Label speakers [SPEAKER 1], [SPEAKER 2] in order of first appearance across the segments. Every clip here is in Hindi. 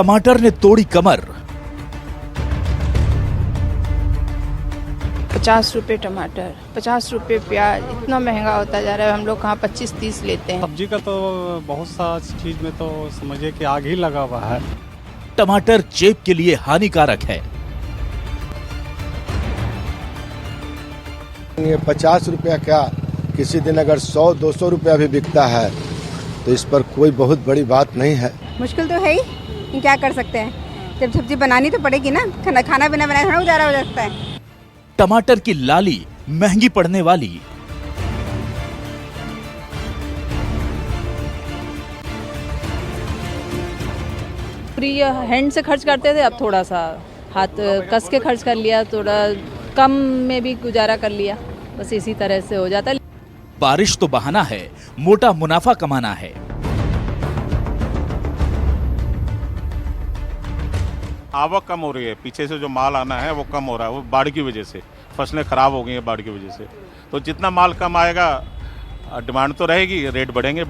[SPEAKER 1] टमाटर ने तोड़ी कमर।
[SPEAKER 2] 50 रुपये टमाटर, 50 रुपये प्याज, इतना महंगा होता जा रहा है। हम लोग कहाँ 25-30 लेते हैं।
[SPEAKER 3] सब्जी का तो बहुत सा चीज में तो समझिए कि आग ही लगा हुआ है।
[SPEAKER 1] टमाटर जेब के लिए हानिकारक है।
[SPEAKER 4] ये 50 रुपया क्या, किसी दिन अगर 100-200 रुपया भी बिकता है तो इस पर कोई बहुत बड़ी बात नहीं है।
[SPEAKER 5] मुश्किल तो है ही, क्या कर सकते हैं, जब सब्जी बनानी तो पड़ेगी ना, खाना बिना बनाए थोड़ा गुजारा हो सकता है।
[SPEAKER 1] टमाटर की लाली महंगी पड़ने वाली।
[SPEAKER 6] फ्री हैंड से खर्च करते थे, अब थोड़ा सा हाथ कस के खर्च कर लिया, थोड़ा कम में भी गुजारा कर लिया, बस इसी तरह से हो जाता है।
[SPEAKER 1] बारिश तो बहाना है, मोटा मुनाफा कमाना है।
[SPEAKER 7] आवक कम हो रही है, पीछे से जो माल आना है वो कम हो रहा है, वो बाढ़ की वजह से फसलें खराब हो गई हैं बाढ़ की वजह से। तो जितना माल कम आएगा डिमांड तो रहेगी, रेट बढ़ेंगे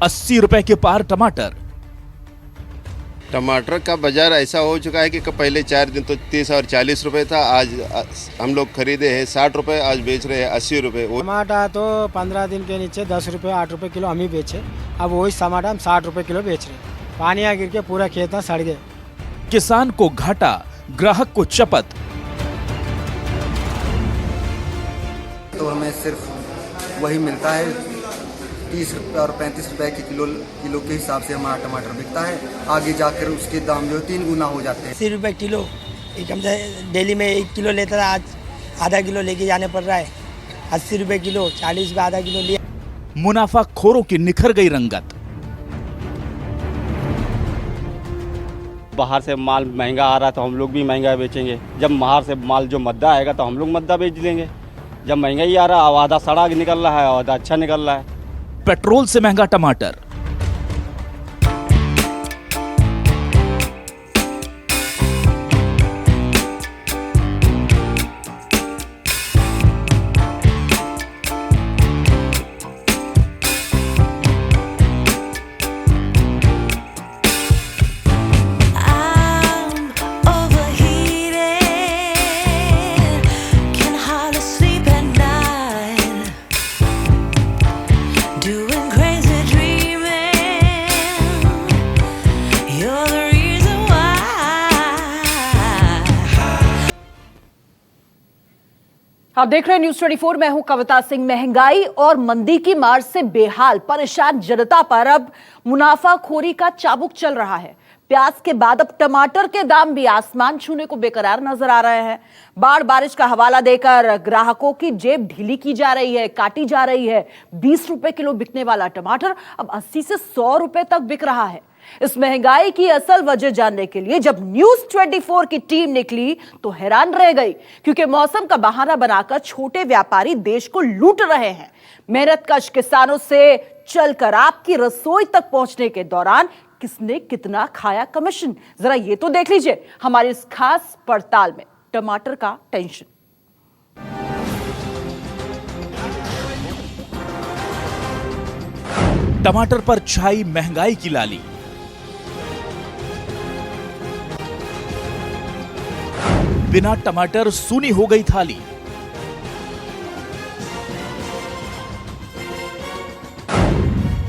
[SPEAKER 1] 80 रुपए के पार टमाटर।
[SPEAKER 8] टमाटर का बाजार ऐसा हो चुका है कि पहले 4 दिन तो 30 और 40 रुपए था, आज हम लोग खरीदे हैं 60 रुपए, आज बेच रहे हैं 80 रुपए।
[SPEAKER 9] टमाटर तो 15 दिन के नीचे 10 रुपए 8 रुपए किलो हम ही बेचे, अब वही टमाटर हम 60 रुपए किलो बेच रहे हैं। पानी आ गिर के पूरा खेत में सड़ गए।
[SPEAKER 1] किसान को घाटा, ग्राहक को चपत।
[SPEAKER 10] तो हमें सिर्फ वही मिलता है 30 रुपये और 35 रुपए के किलो के हिसाब से हमारा टमाटर बिकता है। आगे जाकर उसके दाम जो 3 गुना हो जाते हैं।
[SPEAKER 9] 80 रुपए किलो, एक हम डेली में 1 किलो लेता था, आज आधा किलो लेके जाने पड़ रहा है। 80 रुपए किलो, 40 रुपए आधा किलो लिया।
[SPEAKER 1] मुनाफा खोरों की निखर गई रंगत।
[SPEAKER 3] बाहर से माल महंगा आ रहा है तो हम लोग भी महंगा बेचेंगे। जब बाहर से माल जो मद्दा आएगा तो हम लोग मद्दा बेच लेंगे। जब महंगा ही आ रहा है, आधा सड़ा निकल रहा है, आधा अच्छा निकल रहा है।
[SPEAKER 1] पेट्रोल से महंगा टमाटर।
[SPEAKER 11] आप देख रहे हैं न्यूज़ 24। मैं हूं कविता सिंह। महंगाई और मंदी की मार से बेहाल परेशान जनता पर अब मुनाफाखोरी का चाबुक चल रहा है। प्याज के बाद अब टमाटर के दाम भी आसमान छूने को बेकरार नजर आ रहे हैं। बाढ़ बारिश का हवाला देकर ग्राहकों की जेब ढीली की जा रही है, काटी जा रही है। 20 रुपए किलो बिकने वाला टमाटर अब 80 से 100 रुपए तक बिक रहा है। इस महंगाई की असल वजह जानने के लिए जब न्यूज़ 24 की टीम निकली तो हैरान रह गई, क्योंकि मौसम का बहाना बनाकर छोटे व्यापारी देश को लूट रहे हैं। मेहनतकश किसानों से चलकर आपकी रसोई तक पहुंचने के दौरान किसने कितना खाया कमीशन, जरा ये तो देख लीजिए हमारी इस खास पड़ताल में। टमाटर का टेंशन।
[SPEAKER 1] टमाटर पर छाई महंगाई की लाली। बिना टमाटर सूनी हो गई थाली।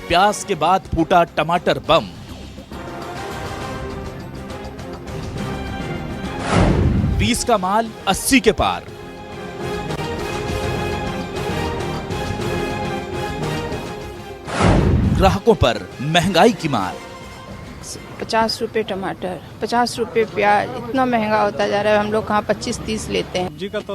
[SPEAKER 1] प्याज के बाद फूटा टमाटर बम। 20 का माल 80 के पार। ग्राहकों पर महंगाई की मार।
[SPEAKER 2] 50 रुपये टमाटर, 50 रुपये प्याज, इतना महंगा होता जा रहा है। हम लोग कहाँ 25-30 लेते हैं।
[SPEAKER 3] सब्जी का तो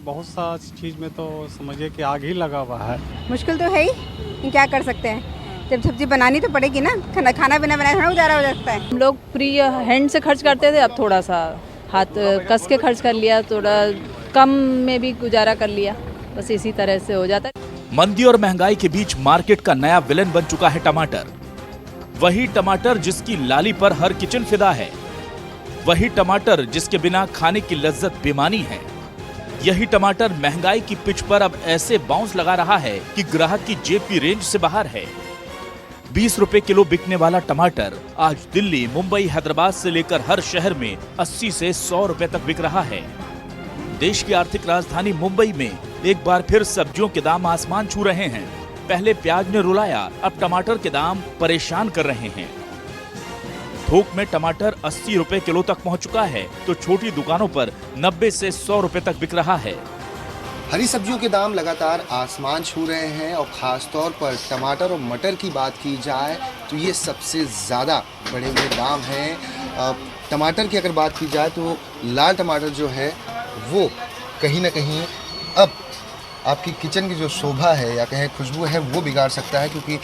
[SPEAKER 3] बहुत सा चीज में तो समझिए कि आग ही लगा हुआ है।
[SPEAKER 5] मुश्किल तो है ही, क्या कर सकते हैं, जब सब्जी बनानी तो पड़ेगी ना, खाना बिना बनाए थोड़ा गुजारा हो सकता है।
[SPEAKER 6] हम लोग फ्री हैंड से खर्च करते थे, अब थोड़ा सा हाथ कस के खर्च कर लिया, थोड़ा कम में भी गुजारा कर लिया, बस इसी तरह से हो जाता है।
[SPEAKER 1] मंदी और महंगाई के बीच मार्केट का नया विलेन बन चुका है टमाटर। वही टमाटर जिसकी लाली पर हर किचन फिदा है, वही टमाटर जिसके बिना खाने की लज्जत बेमानी है। यही टमाटर महंगाई की पिच पर अब ऐसे बाउंस लगा रहा है कि ग्राहक की जेब की रेंज से बाहर है। 20 रुपए किलो बिकने वाला टमाटर आज दिल्ली, मुंबई, हैदराबाद से लेकर हर शहर में 80 से 100 रुपए तक बिक रहा है। देश की आर्थिक राजधानी मुंबई में एक बार फिर सब्जियों के दाम आसमान छू रहे हैं। पहले प्याज ने रुलाया, अब टमाटर के दाम परेशान कर रहे हैं। थोक में टमाटर 80 रुपए किलो तक पहुंच चुका है, तो छोटी दुकानों पर 90 से 100 रुपए तक बिक रहा है।
[SPEAKER 12] हरी सब्जियों के दाम लगातार आसमान छू रहे हैं और ख़ास तौर पर टमाटर और मटर की बात की जाए तो ये सबसे ज़्यादा बढ़े हुए दाम हैं। टमाटर की अगर बात की जाए तो लाल टमाटर जो है वो कहीं ना कहीं अब आपकी किचन की जो शोभा है या कहें खुशबू है वो बिगाड़ सकता है, क्योंकि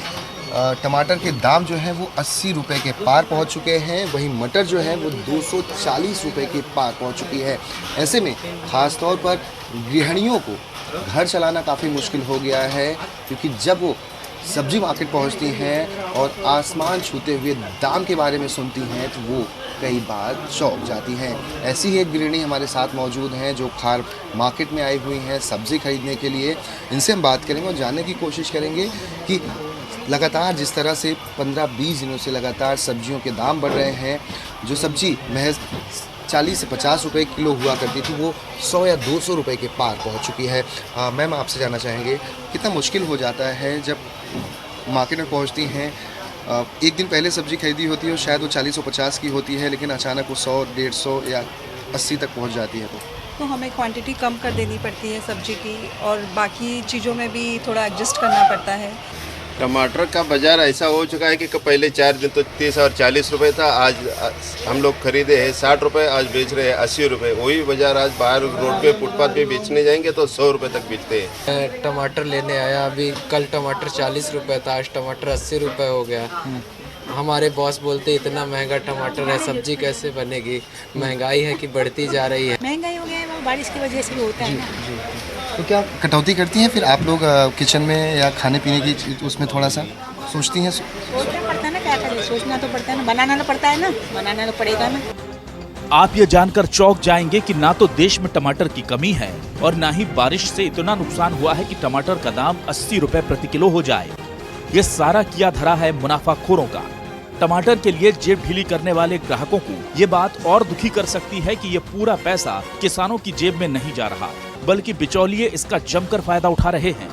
[SPEAKER 12] टमाटर के दाम जो हैं वो 80 रुपए के पार पहुंच चुके हैं। वहीं मटर जो है वो 240 रुपए के पार पहुंच चुकी है। ऐसे में ख़ास तौर पर गृहिणियों को घर चलाना काफ़ी मुश्किल हो गया है, क्योंकि जब वो सब्जी मार्केट पहुंचती हैं और आसमान छूते हुए दाम के बारे में सुनती हैं तो वो कई बार चौंक जाती हैं। ऐसी ही एक गृहिणी हमारे साथ मौजूद हैं जो खार मार्केट में आई हुई हैं सब्ज़ी खरीदने के लिए। इनसे हम बात करेंगे और जानने की कोशिश करेंगे कि लगातार जिस तरह से 15-20 दिनों से लगातार सब्जियों के दाम बढ़ रहे हैं, जो सब्जी महज 40 से 50 रुपए किलो हुआ करती थी वो 100 या 200 रुपए के पार पहुंच चुकी है। मैम आपसे जानना चाहेंगे कितना मुश्किल हो जाता है जब मार्केट में पहुंचती हैं, एक दिन पहले सब्जी खरीदी होती है और शायद वो 40 और 50 की होती है, लेकिन अचानक वो 100, 150 या 80 तक पहुंच जाती है
[SPEAKER 13] तो हमें क्वांटिटी कम कर देनी पड़ती है सब्जी की, और बाकी चीज़ों में भी थोड़ा एडजस्ट करना पड़ता है।
[SPEAKER 8] टमाटर का बाज़ार ऐसा हो चुका है कि पहले 4 दिन तो 30 और 40 रुपए था, आज हम लोग खरीदे हैं 60 रुपए, आज बेच रहे हैं 80 रुपए। वही बाज़ार आज बाहर रोड पे फुटपाथ पे बेचने जाएंगे तो 100 रुपए तक बेचते हैं।
[SPEAKER 14] टमाटर लेने आया, अभी कल टमाटर 40 रुपए था, आज टमाटर 80 रुपए हो गया। हमारे बॉस बोलते इतना महंगा टमाटर है, सब्जी कैसे बनेगी, महंगाई है कि बढ़ती जा रही है।
[SPEAKER 13] महंगाई हो गया है, वो बारिश की वजह से होता है ना।
[SPEAKER 12] तो क्या कटौती करती हैं फिर आप लोग किचन में या खाने पीने की उसमें थोड़ा सा सोचती हैं?
[SPEAKER 13] सोचना पड़ता है ना, क्या करें, सोचना तो पड़ता है ना, बनाना तो पड़ता है ना, बनाना तो पड़ेगा ना।
[SPEAKER 1] आप ये जानकर चौंक जाएंगे कि ना तो देश में टमाटर की कमी है और ना ही बारिश से इतना नुकसान हुआ है कि टमाटर का दाम 80 रुपए प्रति किलो हो जाए। ये सारा किया धरा है मुनाफाखोरों का। टमाटर के लिए जेब ढीली करने वाले ग्राहकों को ये बात और दुखी कर सकती है कि ये पूरा पैसा किसानों की जेब में नहीं जा रहा, बल्कि बिचौलिए इसका जमकर फायदा उठा रहे हैं।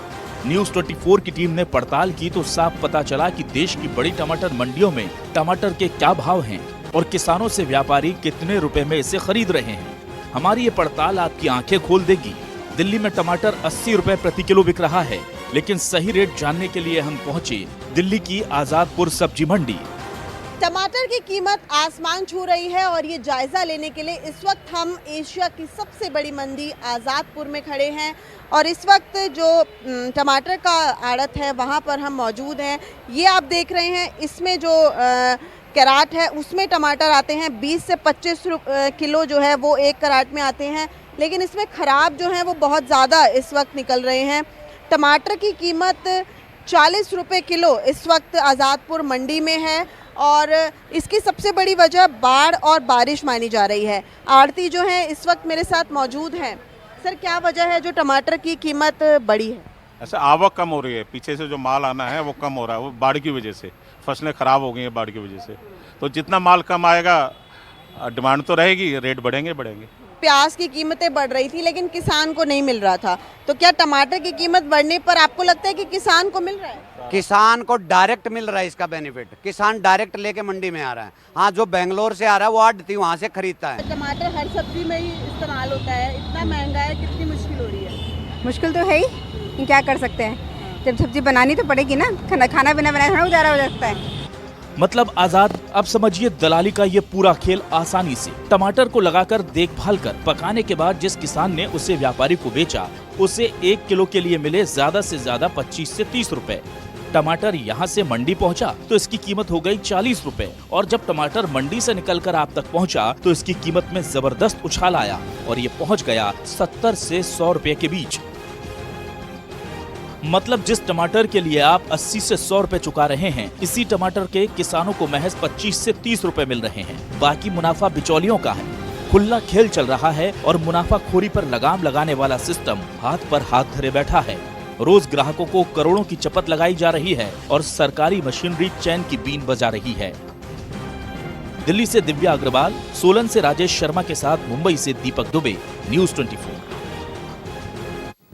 [SPEAKER 1] न्यूज़ 24 की टीम ने पड़ताल की तो साफ पता चला कि देश की बड़ी टमाटर मंडियों में टमाटर के क्या भाव हैं और किसानों से व्यापारी कितने रुपए में इसे खरीद रहे हैं। हमारी ये पड़ताल आपकी आंखें खोल देगी। दिल्ली में टमाटर 80 रुपए प्रति किलो बिक रहा है, लेकिन सही रेट जानने के लिए हम पहुंचे दिल्ली की आजादपुर सब्जी मंडी।
[SPEAKER 15] टमाटर की कीमत आसमान छू रही है और ये जायज़ा लेने के लिए इस वक्त हम एशिया की सबसे बड़ी मंडी आज़ादपुर में खड़े हैं और इस वक्त जो टमाटर का आड़त है वहाँ पर हम मौजूद हैं। ये आप देख रहे हैं, इसमें जो कैराट है उसमें टमाटर आते हैं 20 से 25 किलो जो है वो एक कैराट में आते हैं, लेकिन इसमें ख़राब जो है वो बहुत ज़्यादा इस वक्त निकल रहे हैं। टमाटर की कीमत 40 रुपये किलो इस वक्त आज़ादपुर मंडी में है और इसकी सबसे बड़ी वजह बाढ़ और बारिश मानी जा रही है। आड़ती जो है इस वक्त मेरे साथ मौजूद हैं। सर, क्या वजह है जो टमाटर की कीमत बढ़ी है?
[SPEAKER 7] ऐसा आवक कम हो रही है, पीछे से जो माल आना है वो कम हो रहा है, वो बाढ़ की वजह से फसलें ख़राब हो गई हैं बाढ़ की वजह से। तो जितना माल कम आएगा डिमांड तो रहेगी, रेट बढ़ेंगे।
[SPEAKER 15] प्याज की कीमतें बढ़ रही थी लेकिन किसान को नहीं मिल रहा था, तो क्या टमाटर की कीमत बढ़ने पर आपको लगता है कि किसान को मिल रहा है?
[SPEAKER 16] किसान को डायरेक्ट मिल रहा है इसका बेनिफिट, किसान डायरेक्ट लेके मंडी में आ रहा है। हाँ, जो बेंगलोर से आ रहा है वो आड़ती वहाँ से खरीदता है।
[SPEAKER 15] टमाटर हर सब्जी में ही इस्तेमाल होता है, इतना महंगा है, कितनी मुश्किल हो रही है?
[SPEAKER 5] मुश्किल तो है ही, क्या कर सकते हैं, जब सब्जी बनानी तो पड़ेगी ना, खाना बिना बनाए थोड़ा गुजारा हो सकता है।
[SPEAKER 1] मतलब आजाद, अब समझिए दलाली का ये पूरा खेल आसानी से टमाटर को लगाकर देखभाल कर पकाने के बाद जिस किसान ने उसे व्यापारी को बेचा उसे 1 किलो के लिए मिले ज्यादा से ज्यादा 25 से 30 रुपए। टमाटर यहाँ से मंडी पहुँचा तो इसकी कीमत हो गई 40 रुपए और जब टमाटर मंडी से निकलकर आप तक पहुँचा तो इसकी कीमत में जबरदस्त उछाल आया और ये पहुँच गया 70 से 100 रुपए के बीच। मतलब जिस टमाटर के लिए आप 80 से 100 रुपए चुका रहे हैं, इसी टमाटर के किसानों को महज 25 से 30 रुपए मिल रहे हैं। बाकी मुनाफा बिचौलियों का है। खुला खेल चल रहा है और मुनाफाखोरी पर लगाम लगाने वाला सिस्टम हाथ पर हाथ धरे बैठा है रोज ग्राहकों को करोड़ों की चपत लगाई जा रही है और सरकारी मशीनरी चैन की बीन बजा रही है। दिल्ली से दिव्या अग्रवाल, सोलन से राजेश शर्मा के साथ मुंबई से दीपक दुबे, न्यूज़ 24।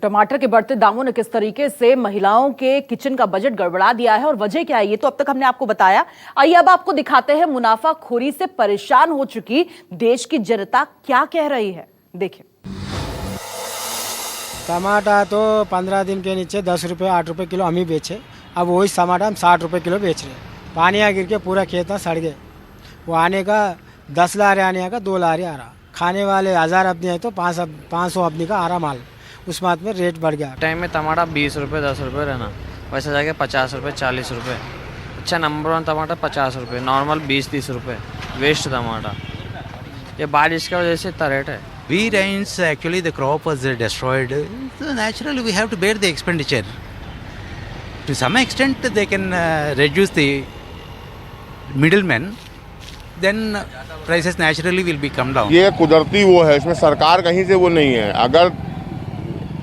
[SPEAKER 11] टमाटर के बढ़ते दामों ने किस तरीके से महिलाओं के किचन का बजट गड़बड़ा दिया है और वजह क्या है, ये तो अब तक हमने आपको बताया। आइए अब आपको दिखाते हैं मुनाफाखोरी से परेशान हो चुकी देश की जनता क्या कह रही है। देखिए,
[SPEAKER 9] टमाटर तो 15 दिन के नीचे 10 रुपये 8 रुपये किलो हम ही बेचे, अब वही टमाटर हम 60 रुपये किलो बेच रहे हैं। पानी आ गिर के पूरा खेत में सड़ गए। वो आने का 10 लारी आने का 2 लारी आ रहा, खाने वाले 1000 अपनी है तो 500 अपनी का आ रहा माल, उस बात में रेट बढ़ गया।
[SPEAKER 17] टाइम में टमाटर 20 रुपये 10 रुपये रहना, वैसे जाके 50 रुपये 40 रुपये। अच्छा नंबर 1 टमाटर 50 रुपये, नॉर्मल 20-30 रुपये वेस्ट टमाटर। ये बारिश की वजह से इतना रेट है।
[SPEAKER 18] We rains actually the crop was destroyed, so naturally we have to bear the expenditure. To some extent they can reduce the middlemen, then prices naturally will be come down.
[SPEAKER 19] ये कुदरती वो है, इसमें सरकार कहीं से वो नहीं है। अगर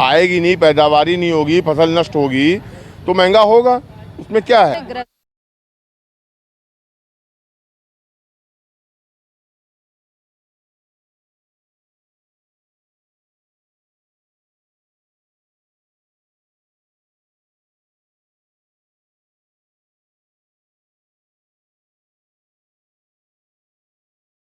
[SPEAKER 19] आएगी नहीं, पैदावारी नहीं होगी, फसल नष्ट होगी तो महंगा होगा, उसमें क्या है।